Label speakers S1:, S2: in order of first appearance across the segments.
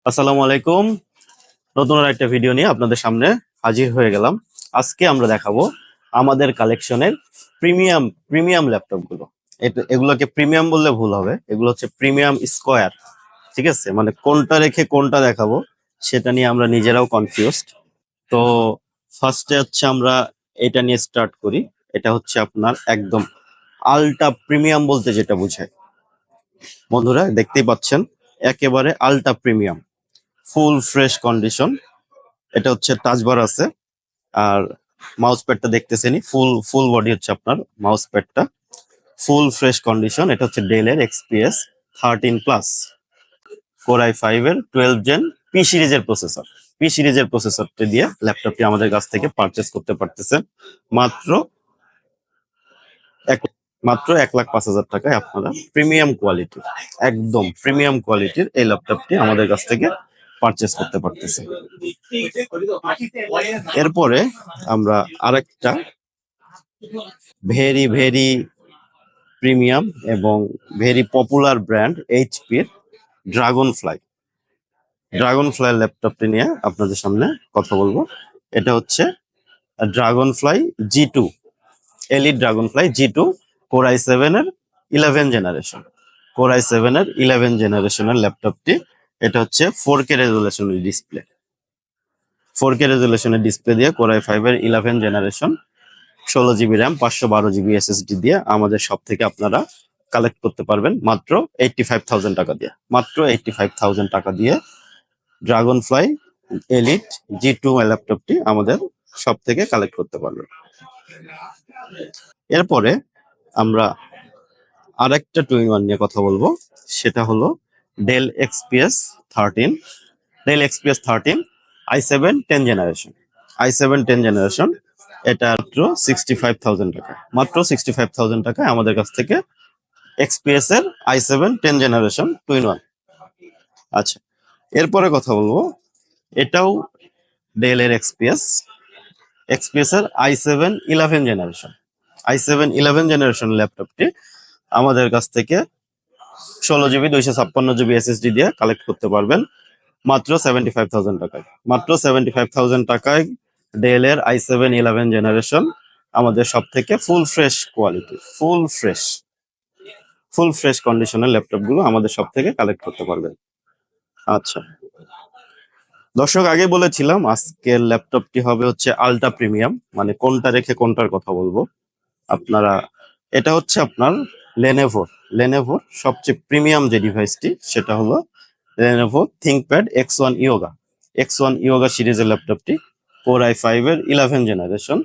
S1: আসসালামু আলাইকুম। নতুন আর একটা ভিডিও নিয়ে আপনাদের সামনে হাজির হয়ে গেলাম। আজকে আমরা দেখাবো আমাদের কালেকশনের প্রিমিয়াম প্রিমিয়াম ল্যাপটপ গুলো। এগুলোকে প্রিমিয়াম বললে ভুল হবে, এগুলো হচ্ছে প্রিমিয়াম স্কোয়ার। ঠিক আছে, মানে কোনটা রেখে কোনটা দেখাবো সেটা নিয়ে আমরা নিজেরাও কনফিউজড। তো ফার্স্টে হচ্ছে আমরা এটা নিয়ে স্টার্ট করি। এটা হচ্ছে আপনার একদম আলট্রা প্রিমিয়াম বলতে যেটা বোঝায়, বন্ধুরা দেখতেই পাচ্ছেন, একেবারে ultra premium, full fresh condition. এটা হচ্ছে টাচ বার আছে, আর মাউস প্যাডটা দেখতেছেনই, ফুল ফুল বডি হচ্ছে আপনার মাউস প্যাডটা, ফুল ফ্রেশ কন্ডিশন। এটা হচ্ছে ডেলের এক্সপিএস 13 প্লাস, কোর i5 এর 12 জেন পি সিরিজের প্রসেসর। পি সিরিজের প্রসেসরটি দিয়ে ল্যাপটপটি আমাদের কাছ থেকে পারচেস করতে পারতেছেন মাত্র এক মাত্র 1,05,000 টাকায়। আপনারা প্রিমিয়াম কোয়ালিটির, একদম প্রিমিয়াম কোয়ালিটির এই ল্যাপটপটি আমাদের কাছ থেকে পারচেস করতে পারতেছেন। এরপরে আমরা আরেকটা ভেরি ভেরি প্রিমিয়াম এবং ভেরি পপুলার ব্র্যান্ড এইচপির ড্রাগন ফ্লাই ল্যাপটপটি নিয়ে আপনাদের সামনে কথা বলবো। এটা হচ্ছে dragonfly G2, elite dragonfly G2, core i7 এর 11 জেনারেশন, কোর i7 এর 11 জেনারেশনের ল্যাপটপটি। এটা হচ্ছে 4K রেজুলেশনের ডিসপ্লে, 4K রেজুলেশনের ডিসপ্লে দিয়ে কোর i5 এর 11 generation, 16 GB RAM, 512 GB SSD দিয়ে আমাদের শপ থেকে আপনারা কালেক্ট করতে পারবেন মাত্র 85,000 টাকা দিয়ে। মাত্র 85,000 টাকা দিয়ে ড্রাগন ফ্লাই এলিট G2 ল্যাপটপটি আমাদের শপ থেকে কালেক্ট করতে পারবেন। এরপরে আমরা আরেকটা টু ইন ওয়ান নিয়ে কথা বলবো, সেটা হলো del XPS 13, del XPS 13 i7 10 generation, i7 10 generation. এটা মাত্র 65,000 টাকা, মাত্র 65,000 টাকায় আমাদের কাছ থেকে এক্সপিএস এর i7 10 generation to in one. আচ্ছা, এরপরে কথা বলবো, এটাও ডেল এর এক্সপিএস এর i7 11 জেনারেশন, i7 11 জেনারেশন ল্যাপটপটি আমাদের কাছ থেকে 16 জিবি 256 জিবি এসএসডি দিয়ে কালেক্ট করতে পারবেন মাত্র 75,000 টাকায়। মাত্র 75,000 টাকায় ডেল এর i7 11 জেনারেশন আমাদের সব থেকে full fresh quality, full fresh কন্ডিশনের ল্যাপটপ গুলো আমাদের সব থেকে কালেক্ট করতে পারবেন। আচ্ছা দর্শক, আগে বলেছিলাম আজকের ল্যাপটপটি হবে হচ্ছে আলট্রা প্রিমিয়াম, মানে কোনটা রেখে কোনটার কথা বলবো আপনারা। এটা হচ্ছে আপনার লেনেভোর সবচেয়ে প্রিমিয়াম যে ডিভাইসটি, সেটা হলো লেনোভো থিংকপ্যাড X1 ইয়োগা সিরিজের ল্যাপটপটি, কোর i5 এর 11 জেনারেশন,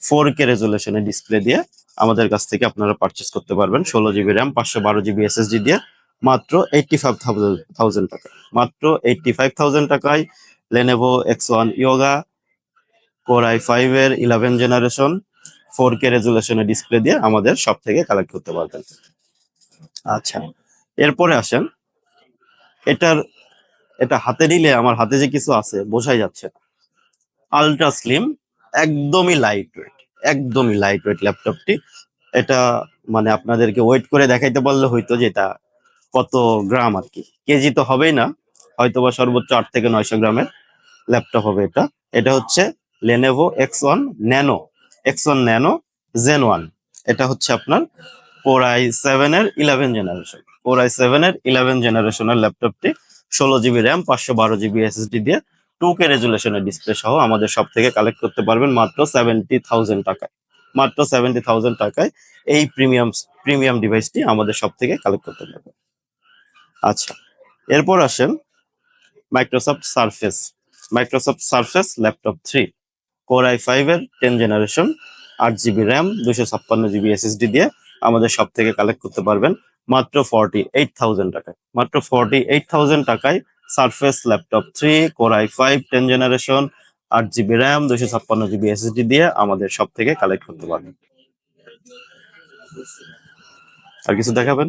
S1: 4K রেজুলেশনের ডিসপ্লে দিয়ে আমাদের কাছ থেকে আপনারা পারচেস করতে পারবেন 16 জিবি র্যাম, 512 জিবি এসএসডি দিয়ে মাত্র 85,000 টাকা। মাত্র 85,000 টাকায় Lenovo X1 yoga core i5 এর 11 জেনারেশন 4K রেজুলেশনের ডিসপ্লে দিয়ে আমাদের শপ থেকে কালেক্ট করতে পারবেন। আচ্ছা, এরপরে আসেন, এটার এটা হাতে নিলে আমার হাতে যে কিছু আছে বোঝাই যাচ্ছে না। আলট্রা স্লিম, একদমই লাইট ওয়েট ল্যাপটপটি। এটা মানে আপনাদেরকে ওয়েট করে দেখাইতে পারলে হয়তো যে এটা কত গ্রাম আর কি, কেজি তো হবেই না, হয়তোবা সর্বোচ্চ 8 থেকে 900 গ্রামের ল্যাপটপ হবে এটা। এটা হচ্ছে লেনোভো X1 ন্যানো জেন 1। এটা হচ্ছে আপনার কোর i7 এর 11 জেনারেশন, কোর i7 এর 11 জেনারেশনের ল্যাপটপটি 16 জিবি র্যাম, 512 জিবি এসএসডি দিয়ে 2K রেজুলেশনের ডিসপ্লে সহ আমাদের সব থেকে কালেক্ট করতে পারবেন মাত্র 70,000 টাকায়। মাত্র 70,000 টাকায় এই প্রিমিয়াম ডিভাইসটি আমাদের সব থেকে কালেক্ট করতে পারবেন। আচ্ছা, এরপর আসেন Microsoft surface laptop 3, core i5 এর 10 generation, 8 GB RAM, 256 GB SSD দিয়ে আমাদের সব থেকে কালেক্ট করতে পারবেন মাত্র 48,000 টাকায়। মাত্র 48,000 টাকায় surface laptop 3, core i5 10 generation, 8 GB RAM, 256 GB SSD দিয়ে আমাদের সব থেকে কালেক্ট করতে পারবেন। আর কিছু দেখাবেন?